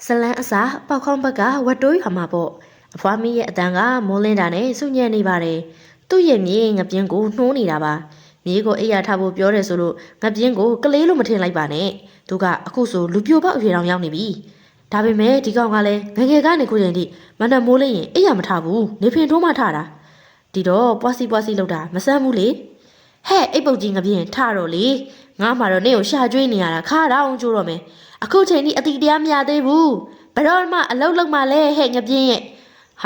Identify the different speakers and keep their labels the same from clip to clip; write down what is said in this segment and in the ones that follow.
Speaker 1: ဇလန်းအစာပေါက်ခေါင်းဘက်ကဝတ်တိုးရမှာပေါ့အဖွားမီးရဲ့အတန်းကမိုးလင်းတာနဲ့စုညံ့နေပါတယ်သူ့ရဲ့မြေငပြင်းကိုနှိုးနေတာပါမြေကိုအိယာထားဖို့ပြောတယ်ဆိုလို့ငပြင်းကိုကလေးလို့မထင်လိုက်ပါနဲ့သူကအခုဆိုလူပြိုပေါက်အရွယ်တောင်ရောက်နေပြီဒါပေမဲ့ဒီကောင်ကလည်းငငယ်ကနေခုချိန်ထိမနက်မိုးလင်းရင်အိယာမထားဘူးနေဖင်ထိုးမှထားတာဒီတော့ပွားစီလောက်တာမဆန်းဘူးလေဟဲ့အိပ်ပုတ်ကြီးငပြင်းထတော့လေငါမှတော့နေကိုရှာကျွေးနေရတာခါတော့ကျိုးတော့မယ်အခုချိန်ထိအတိတရားမရသေးဘူးဘယ်တော့မှအလုံးလုံးမလဲဟဲ့ငပြင်းရဲ့ဟ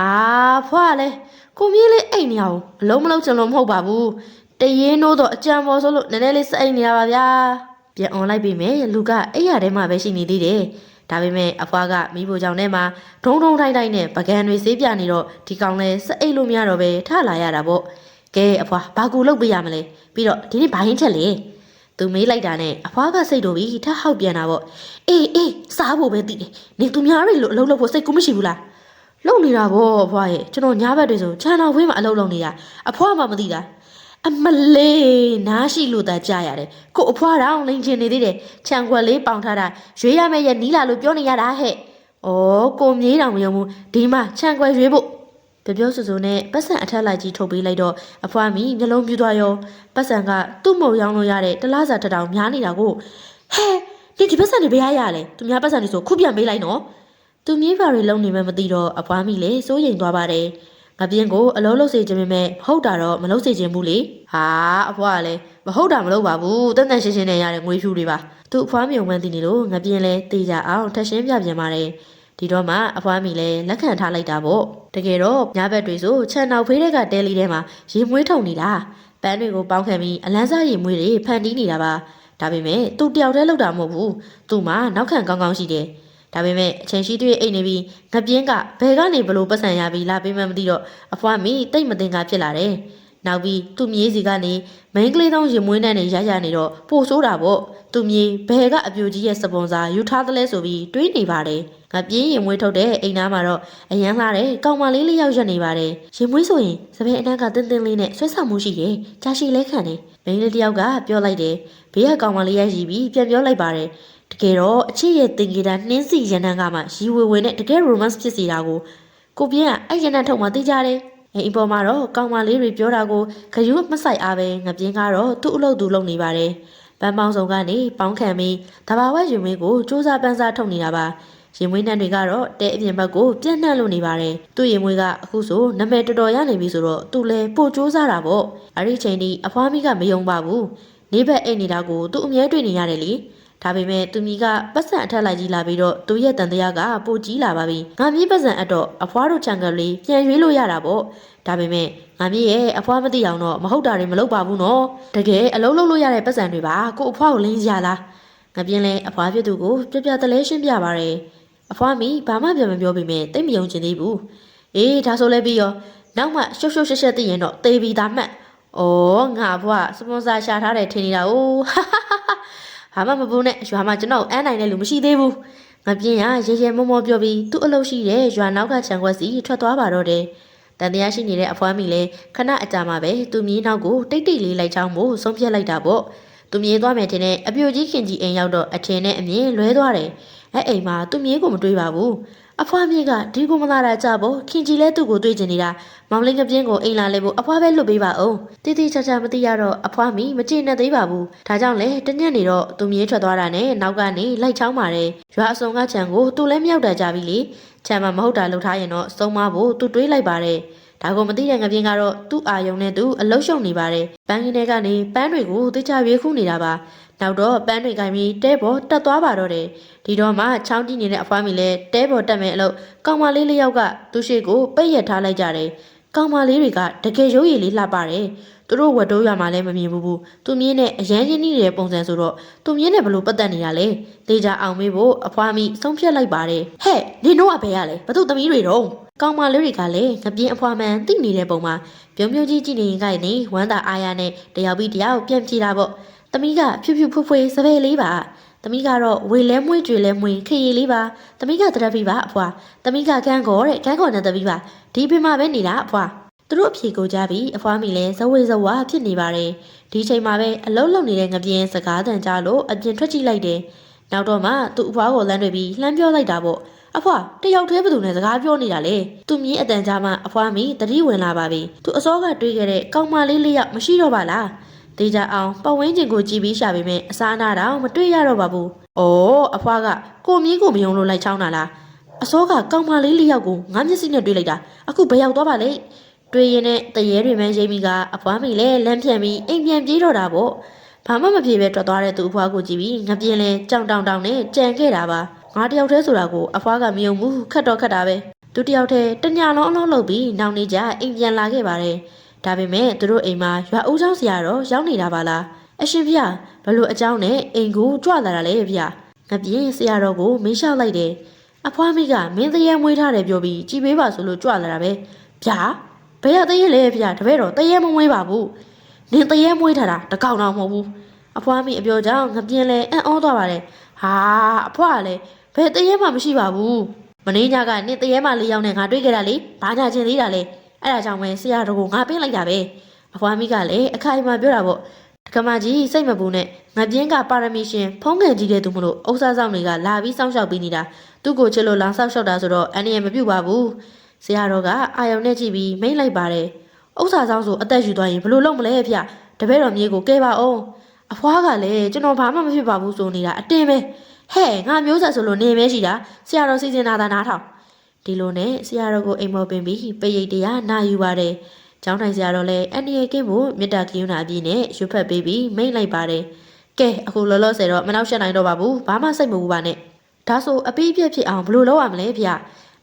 Speaker 1: ာဖွာလဲကိုမြင်းလေးအိတ်နေအောင်အလုံးမလုံးချင်လို့မဟုတ်ပါဘူးတရင်နိုးတော့အကြံပေါ်ဆိုလို့နည်းနည်းလေးစအိတ်နေတာပါဗျာပြန်အွန်လိုက်ပြီမယ်လူကအိတ်ရထဲမှာပဲရှိနေသေးတယ်ဒါပေမဲ့အဖွားကမိဖို့ကြောင့်ထဲမှာဒုံထိုင်းနဲ့ပကံတွေဆေးပြနေတော့ဒီကောင်လဲစအိတ်လို့မရတော့ပဲထလာရတာပေါ့ကဲအဖွားဘာကူလုပ်ပေးရမလဲပြီးတော့ဒီနေ့ဘာဟင်းချက်လဲသူမေးလိုက်တာနဲ့အဖွားကစိတ်တို့ပြီးထဟောက်ပြန်တာပေါ့အေးစားဖို့ပဲတည်တယ်နေသူများတွေလို့အလုပ်လုပ်ဖို့စိတ်ကူးမရှိဘူးလားလုံနေတာပေါ့အဖွားရဲ့ကျွန်တော်ညာဘက်တွေဆိုခြံတော်ဝင်းမှာအလုပ်လုပ်နေတာအဖွားမှမသိတာအမလေးနားရှိလို့သာကြားရတယ်ကိုအဖွားတောင်လိန်ချင်နေသေးတယ်ခြံခွက်လေးပေါင်ထားတာရွေးရမယ့်ရဲ့နီးလာလို့ပြောနေရတာဟဲ့ဩကိုမြေးတောင်မယုံဘူးဒီမှာခြံခွက်ရွေးဖို့ပြောဆူဆူနဲ့ပတ်စံအထက်လိုက်ကြီးထုတ်ပေးလိုက်တော့အဖွားမီမျက်လုံးပြူသွားရောပတ်စံကသူ့မုံရောင်းလို့ရတဲ့တလားစာတထောင်များနေတာကိုဟဲဒီပတ်စံတွေဘယ်ရလဲသူများပတ်စံတွေဆိုခုပြန်ပေးလိုက်နော်သူမြေးပါတွေလုံးနေမှမသိတော့အဖွားမီလည်းစိုးရိမ်သွားပါတယ်ငပြင်းကိုအလုံးလုံးစေခြင်းပေမဲ့ဟုတ်တာတော့မလုံးစေခြင်းဘူးလေဟာအဖွားကလည်းမဟုတ်တာမလုပ်ပါဘူးတန်တန်ရှင်းရှင်းနဲ့ရတဲ့ငွေဖြူတွေပါသူအဖွားမြုံမှန်းသိနေလို့ငပြင်းလည်းတေးကြအောင်ထက်ရှင်းပြပြန်ပါတယ်ဒီတော့မှအဖွားမီလည်းလက်ခံထားလိုက်တာပေါ့တကယ်တော့ညဘက်တွေဆိုခြံနောက်ဖေးတဲ့ကတဲလီထဲမှာရေမွေးထုံနေတာပန်းတွေကိုပေါင်းခံပြီးအလန်းစားရေမွေးတွေဖန်တီးနေတာပါဒါပေမဲ့သူတယောက်တည်းလောက်တာမဟုတ်ဘူးသူ့မှာနောက်ခံကောင်းကောင်းရှိတယ်ဒါပေမဲ့အချိန်ရှိတွေ့အိတ်နေပြီးငပြင်းကဘယ်ကနေဘလို့ပတ်စံရပြီးလာပေးမှမသိတော့အဖွားမီတိတ်မတင်ကားဖြစ်လာတယ်နောက်ပြီးသူ့မြေးစီကနေမိန်းကလေးတောင်းရေမွေးနှံ့နေရနေတော့ပို့ဆိုးတာပေါ့သူမြေးဘယ်ကအပြိုကြီးရဲ့စပွန်ဆာယူထားသလဲဆိုပြီးတွေးနေပါတယ်ငပြင်းရင်မွေးထုတ်တဲ့အိမ်သားမှာတော့အရန်လာတဲ့ကောင်မလေးလေးယောက်ရက်နေပါတယ်ရင်မွေးဆိုရင်စပယ်အနှံ့ကတင်းတင်းလေးနဲ့ဆွဲဆောင်မှုရှိတယ်ကြာရှည်လဲခံတယ်မိန်းလေးတယောက်ကပြောလိုက်တယ်ဘေးကကောင်မလေးရိုက်ပြီးပြန်ပြောလိုက်ပါတယ်တကယ်တော့အချစ်ရဲ့တင်ကြီးတာနှင်းစီရန်တန်းကမှရီဝေဝေနဲ့တကယ် romance ဖြစ်စီတာကိုပြင်းကအဲ့ရန်တန်းထုတ်မှသိကြတယ်အိမ်ပေါ်မှာတော့ကောင်မလေးတွေပြောတာကိုခရူးမဆိုင်အားပဲငပြင်းကတော့သူ့အလုပ်သူလုပ်နေပါတယ်ပန်းပေါင်းဆောင်ကနေပေါင်းခံပြီးတဘာဝရင်မွေးကိုစူးစမ်းပန်းစားထုတ်နေတာပါရင်မွေးနှံတွေကတော့တဲအပြင်ဘက်ကိုပြန့်နှံ့လို့နေပါတယ်သူ့ရင်မွေးကအခုဆိုနာမည်တော်တော်ရနေပြီဆိုတော့သူလည်းပို့စူးစမ်းတာပေါ့အဲ့ဒီချိန်ဒီအဖွားမိကမယုံပါဘူးနေဘက်အိတ်နေတာကိုသူအမြဲတွေ့နေရတယ်လေဒါပေမဲ့သူမီကပတ်စံအထက်လိုက်ကြီးလာပြီးတော့သူရဲ့တန်တရားကပိုကြီးလာပါပြီငါမြေးပတ်စံအတော့အဖွားတို့ချန်ကလေးပြန်ရွေးလို့ရတာပေါ့ဒါပေမဲ့ငါမြေးရဲ့အဖွားမသိအောင်တော့မဟုတ်တာတွေမလုပ်ပါဘူးနော်တကယ်အလုံးလုံးလို့ရတဲ့ပတ်စံတွေပါကိုအဖွားကိုလင်းစရာလားငါပြင်းလဲအဖွားပြသူကိုပြတလဲရှင်းပြပါရယ်အဖွားမီဘာမှပြန်မပြောပေမဲ့တိတ်မယုံချင်သေးဘူးအေးဒါဆိုလဲပြီးရောနောက်မှရှုပ်ရှက်သိရင်တော့သေပြီသားမှတ်ဩငါအဖွားစပွန်ဆာရှာထားတယ်ထင်နေတာ哦ဟာမဘူးနဲ့ရွာမှာကျွန်တော်အန်းနိုင်တဲ့လူမရှိသေးဘူးငပြင်းရရေမောမောပြောပြီးသူ့အလုပ်ရှိတဲ့ရွာနောက်ကခြံခွက်စီထွက်သွားပါတော့တယ်တန်တရားရှိနေတဲ့အဖွားမိလည်းခဏအကြာမှပဲသူမြေးနောက်ကိုတိတ်လေးလိုက်ချောင်းမို့ဆုံးဖြတ်လိုက်တာပေါ့သူမြေးသွားမယ်ထင်တဲ့အပြိုကြီးခင်ကြီးအိမ်ရောက်တော့အထင်နဲ့အမြင်လွဲသွားတယ်အဲ့အိမ်မှာသူမြေးကိုမတွေးပါဘူးအဖွားမြေးကဒီကိုမလာတာကြပေါ့ခင်ကြီးလဲသူ့ကိုတွေးချင်နေတာမောင်လေးငပြင်းကိုအိမ်လာလဲဖို့အဖွားပဲလွတ်ပေးပါအောင်တိတိချာချာမသိရတော့အဖွားမိမကြည့်နဲ့သေးပါဘူးဒါကြောင့်လဲတညက်နေတော့သူမြေးထွက်သွားတာနဲ့နောက်ကနေလိုက်ချောင်းပါတယ်ရွာအစုံကခြံကိုသူလဲမြောက်တာကြပြီလေခြံမှာမဟုတ်တာလှုပ်ထားရင်တော့စုံမဖို့သူတွေးလိုက်ပါတယ်ဒါကိုမသိတဲ့ငပြင်းကတော့သူ့အာယုံနဲ့သူအလုရှုံနေပါတယ်ပန်းကင်းထဲကနေပန်းတွေကိုသိချရွေးခုနေတာပါနောက်တော့ပန်းတွေကင်ပြီးတဲပေါ်တက်သွားပါတော့တယ်ဒီတော့မှချောင်းကြည့်နေတဲ့အဖွားမိလဲတဲပေါ်တက်မယ်အလို့ကောင်မလေးလေးယောက်ကသူ့ရှိကိုပိတ်ရထားလိုက်ကြတယ်ကောင်မလေးတွေကတကယ်ရိုးရည်လေးလှပါတယ်သူတို့ဝတ်တိုးရမှာလည်းမမြင်ဘူးသူမြင်းနဲ့အရန်ချင်းနေတဲ့ပုံစံဆိုတော့သူမြင်းနဲ့ဘလို့ပတ်သက်နေတာလဲတေချာအောင်မေးဖို့အဖွားမိဆုံးဖြတ်လိုက်ပါတယ်ဟဲ့နင်တို့ကဘယ်ရလဲဘသူသမီးတွေတော့ကောင်မလေးတွေကလည်းငပြင်းအဖွားမှန်သိနေတဲ့ပုံမှာပြုံကြီးကြည့်နေရင်ကိုက်နေဝမ်းသာအားရနဲ့တယောက်ပြီးတယောက်ပြန်ပြေးတာပေါ့သမီးကဖြူဖြူဖွေးစပယ်လေးပါသမီးကတော့ဝေလဲမွေးကြွေလဲမွေးခရီလေးပါသမီးကတရက်ပြီပါအဖွာသမီးကကန်းကောတဲ့ကန်းကောနဲ့သမီးပါဒီပင်မှာပဲနေတာအဖွာသူတို့အဖြေကိုကြပြီးအဖွားမိလဲဇဝေဇဝါဖြစ်နေပါတယ်ဒီချိန်မှာပဲအလုံးလုံးနေတဲ့ငပြင်းစကားတန်ကြလို့အပြင်ထွက်ကြည့်လိုက်တယ်နောက်တော့မှသူ့အဖွားကိုလမ်းတွေပြီးလှမ်းပြောလိုက်တာပေါ့ အဖွာတယောက်တည်းဘယ်သူနဲ့စကားပြောနေတာလဲသူမြင်းအတန်ကြားမှာအဖွာမိတတိဝင်လာပါပြီသူအစောကတွေးခဲ့တဲ့ကောင်မလေးလေးယောက်မရှိတော့ပါလားတေးကြအောင်ပတ်ဝန်းကျင်ကိုကြည့်ပြီးရှာပေမဲ့အစားအနာတော့မတွေ့ရတော့ပါဘူး။အော်အဖွားကကိုမြင်းကိုမယုံလို့လိုက်ချောင်းတာလား။အစောကကောင်မလေးလေးယောက်ကိုငါမျက်စိနဲ့တွေ့လိုက်တာအခုဘယ်ရောက်သွားပါလဲ။တွေ့ရင်နဲ့တရေတွေမှရိမ့်မိကအဖွားမိလဲလမ်းဖြန့်ပြီးအိမ်ပြန်ပြေးတော့တာပေါ့။ဘာမှမပြေပဲထွက်သွားတဲ့သူအဖွားကိုကြည့်ပြီးငပြင်းလဲကြောင်တောင်တောင်နဲ့ကြံခဲ့တာပါ။ငါတယောက်တည်းဆိုတာကိုအဖွားကမယုံဘူးခက်တော့ခက်တာပဲ။သူတယောက်တည်းတညလုံးအလုံးလုပ်ပြီးနောက်နေ့ကျအိမ်ပြန်လာခဲ့ပါတယ်။ဒါပေမဲ့သူတို့အိမ်မှာရွာဦးเจ้าဆရာတော့ရောက်နေတာပါလားအရှင်ဖေဘလို့အเจ้าနဲ့အိမ်ကိုကြွလာတာလေဖေငပြင်းဆရာတော်ကိုမင်းလျှောက်လိုက်တယ်အဖွားမိကမင်းတရေမွေးထားတယ်ပြောပြီးကြည်ပေးပါဆိုလို့ကြွလာတာပဲဗျာဘယ်ရတရေလဲဖေတပည့်တော်တရေမမွေးပါဘူးနင်တရေမွေးထားတာတကောင်တော့မဟုတ်ဘူးအဖွားမိအပြောကြောင့်ငပြင်းလဲအံ့ဩသွားပါတယ်ဟာအဖွားကလည်းဘယ်တရေမှမရှိပါဘူးမင်းညကနင်တရေမှ၄ယောက်နဲ့ငါတွေ့ခဲ့တာလေဘာညာချင်းသေးတာလဲအဲ့ဒါကြောင့်ပဲဆရာတော်ကိုငါပေးလိုက်တာပဲအဖွားမိကလည်းအခိုင်အမာပြောတာပေါ့ကမကြီးစိတ်မပူနဲ့ငပြင်းကပါရမီရှင်ဖုံးငယ်ကြီးတဲ့သူမလို့အုပ်စားဆောင်တွေကလာပြီးစောင့်ရှောက်ပေးနေတာသူ့ကိုချစ်လို့လောင်ဆောက်ရှောက်တာဆိုတော့အန်ရမပြုတ်ပါဘူးဆရာတော်ကအာယုံနဲ့ကြည့်ပြီးမိတ်လိုက်ပါတယ်အုပ်စားဆောင်ဆိုအသက်ယူသွားရင်ဘယ်လိုလုပ်မလဲဖေတပည့်တော်မြေကိုကဲပါအောင်အဖွားကလည်းကျွန်တော်ဘာမှမဖြစ်ပါဘူးဆိုနေတာအတင်းပဲဟဲ့ငါမျိုးဆက်ဆိုလို့နေမဲရှိတာဆရာတော်စီစဉ်တာနားထောင်ဒီလိုနဲ့ဆရာတော်ကိုအိမ်မော်ပင်ပြီးပိရိတ်တရားနာယူပါတယ်ကျောင်းထိုင်ဆရာတော်လည်းအန်ဒီရဲ့ကင်းဖို့မေတ္တာကရုဏာအပြည့်နဲ့ရွတ်ဖက်ပေးပြီးမိတ်လိုက်ပါတယ်ကဲအခုလောလောဆယ်တော့မနှောက်ယှက်နိုင်တော့ပါဘူးဘာမှစိတ်မပူပါနဲ့ဒါဆိုအပိအပြက်ဖြစ်အောင်ဘယ်လိုလုပ်ရမလဲဖေ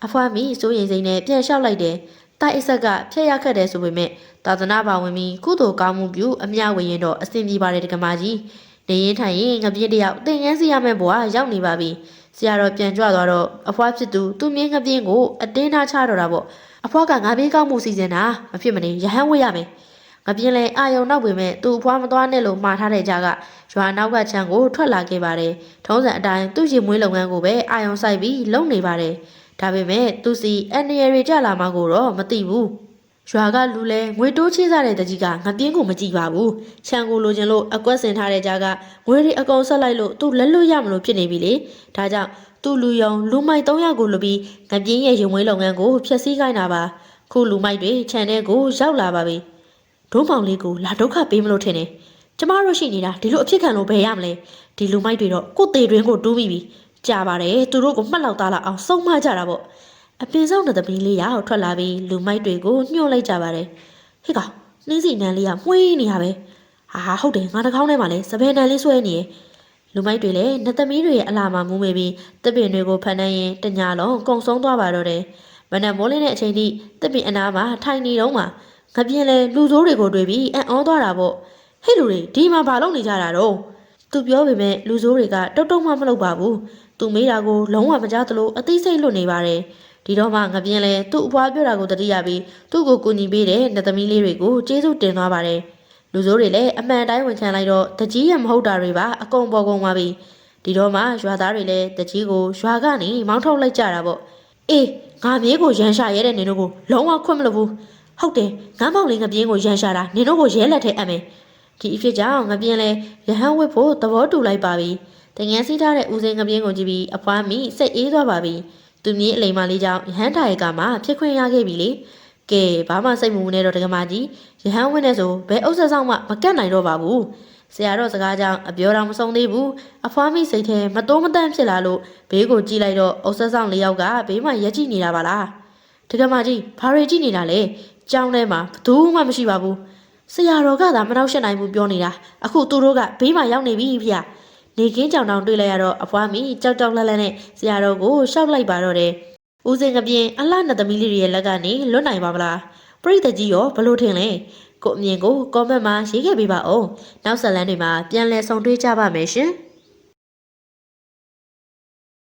Speaker 1: အဖွားမိစိုးရင်စိမ့်နဲ့ပြန်လျှောက်လိုက်တယ်တိုက်အဆက်ကဖျက်ရခက်တယ်ဆိုပေမဲ့သာသနာ့ဘာဝင်ပြီးကုသိုလ်ကောင်းမှုပြုအမြဝင်ရင်တော့အဆင်ပြေပါတယ်တက္ကမကြီးနေရင်ထိုင်ရင်ငပြင်းတယောက်သင်ငန်းစီရမယ့်ဘဝရောက်နေပါပြီဆရာတော်ပြန်ကြွသွားတော့အဖွားဖြစ်သူမြင်းငပြင်းကိုအတင်းထားချတော့တာပေါ့အဖွားကငါဘေးကောက်မှုစီစဉ်တာမဖြစ်မနေရဟန်းဝေးရမယ်ငပြင်းလဲအာယုံနောက်ပေမဲ့သူ့အဖွားမသွားနဲ့လို့မှားထားတဲ့ကြားကရွာနောက်ကချမ်းကိုထွက်လာခဲ့ပါတယ်ထုံးစံအတိုင်းသူ့ရင်မွေးလုပ်ငန်းကိုပဲအာယုံဆိုင်ပြီးလုပ်နေပါတယ်ဒါပေမဲ့သူစီအန်နီရီကြလာမှကိုတော့မသိဘူးရွာကလူလဲငွေတိုးချေးစားတဲ့တကြီးကငပြင်းကိုမကြည့်ပါဘူးချမ်းကိုလိုချင်လို့အကွက်စင်ထားတဲ့ကြားကငွေတွေအကုန်ဆက်လိုက်လို့သူလက်လွတ်ရမလို့ဖြစ်နေပြီလေဒါကြောင့်သူ့လူယုံလူမိုက်300ကိုလူပြီးငပြင်းရဲ့ရင်မွေးလုပ်ငန်းကိုဖျက်ဆီးခိုင်းတာပါခုလူမိုက်တွေခြံထဲကိုရောက်လာပါပြီဒုံးမောင်လေးကိုလာဒုက္ခပေးမလို့ထင်တယ်ကျမတို့ရှိနေတာဒီလိုအဖြစ်ခံလို့ဘယ်ရမလဲဒီလူမိုက်တွေတော့ကိုယ်သေးတွင်ကိုတူးမိပြီကြာပါတယ်သူတို့ကိုမှတ်လောက်သားလောက်အောင်စုံမကြတာပေါ့အပင်ဆောင်တဲ့သမီးလေးရောက်ထွက်လာပြီးလူမိုက်တွေကိုညှို့လိုက်ကြပါတယ်ဟေ့ကောင်နှင်းစီနန်းလေးကမှွေးနေရပဲဟာဟုတ်တယ်ငါတကောင်းထဲမှာလဲစပယ်နန်းလေးဆွဲနေရဲ့လူမိုက်တွေလည်းနှစ်သမီးတွေရဲ့အလာမှာမူးမေပြီးတပ်ပင်တွေကိုဖန်နှံရင်တညာလုံးကုံဆုံးသွားပါတော့တယ်မနက်မိုးလင်းတဲ့အချိန်ထိတပ်ပင်အနာမှာထိုင်နေတော့မှငပြင်းလဲလူဆိုးတွေကိုတွေ့ပြီးအံ့ဩသွားတာပေါ့ဟဲ့လူတွေဒီမှာဘာလုပ်နေကြတာတော့သူပြောပေမဲ့လူဆိုးတွေကတုတ်တုံမှမလုပ်ပါဘူးသူမေးတာကိုလုံးဝမကြားသလိုအသိစိတ်လွတ်နေပါတယ်ဒီတော့မှငပြင်းလဲသူ့အဖွားပြောတာကိုတတိယပြီးသူ့ကိုကူညီပေးတဲ့နှစ်သမီးလေးတွေကိုကျေးဇူးတင်သွားပါတယ်လူဆိုးတွေလည်းအမှန်တိုင်းဝန်ခံလိုက်တော့တကြီးရမဟုတ်တာတွေပါအကုန်ပေါ်ကုန်ပါပြီဒီတော့မှရွာသားတွေလည်းတကြီးကိုရွာကနေမောင်းထုတ်လိုက်ကြတာပေါ့အေးငါမြေးကိုရန်ရှာရဲတဲ့နင်တို့ကိုလုံးဝခွင့်မလို့ဘူးဟုတ်တယ်ငါမောင်လေးငပြင်းကိုရန်ရှာတာနင်တို့ကိုရဲလက်ထဲအပ်မယ်ဒီအဖြစ်ကြောင့်ငပြင်းလဲရဟန်းဝစ်ဖို့သဘောတူလိုက်ပါပြီတငန်းစီးထားတဲ့ဦးစင်းငပြင်းကိုကြည့်ပြီးအဖွားမိစိတ်အေးသွားပါပြီသူမြေးအလိမ်မလေးကြောင့်ရဟန်းထိုင်ကမှဖြစ်ခွင့်ရခဲ့ပြီလေကဲဘာမှစိတ်မဝင်နဲ့တော့တက္ကမကြီးရဟန်းဝင်းနဲ့ဆိုဘယ်ဥစ္စာဆောင်မှမကတ်နိုင်တော့ပါဘူးဆရာတော်စကားကြောင့်အပြောတော်မဆုံးသေးဘူးအဖွားမိစိတ်ထဲမတိုးမတန့်ဖြစ်လာလို့ဘေးကိုကြည့်လိုက်တော့ဥစ္စာဆောင်၄ယောက်ကဘေးမှာရက်ကြည့်နေတာပါလားတက္ကမကြီးဘာတွေကြည့်နေတာလဲကျောင်းထဲမှာဘသူမှမရှိပါဘူးဆရာတော်ကသာမနှောက်ယှက်နိုင်ဘူးပြောနေတာအခုသူတို့ကဘေးမှာရောက်နေပြီဖေနေခင်းကြောင်တောင်တွေ့လိုက်ရတော့အဖွားမိကြောက်ကြောက်လန့်လန့်နဲ့ဆရာတော်ကိုရှောက်လိုက်ပါတော့တယ်ဦးစင်ကပြင်းအလှနှစ်သမီးလေးတွေရဲ့လက်ကနေလွတ်နိုင်ပါမလားပရိသတ်ကြီးရောဘလို့ထင်လဲကိုအမြင်ကိုကောမန့်မှာရေးခဲ့ပေးပါဦးနောက်ဆက်လန်းတွေမှာပြန်လည်ဆုံတွေ့ကြပါမယ်ရှင်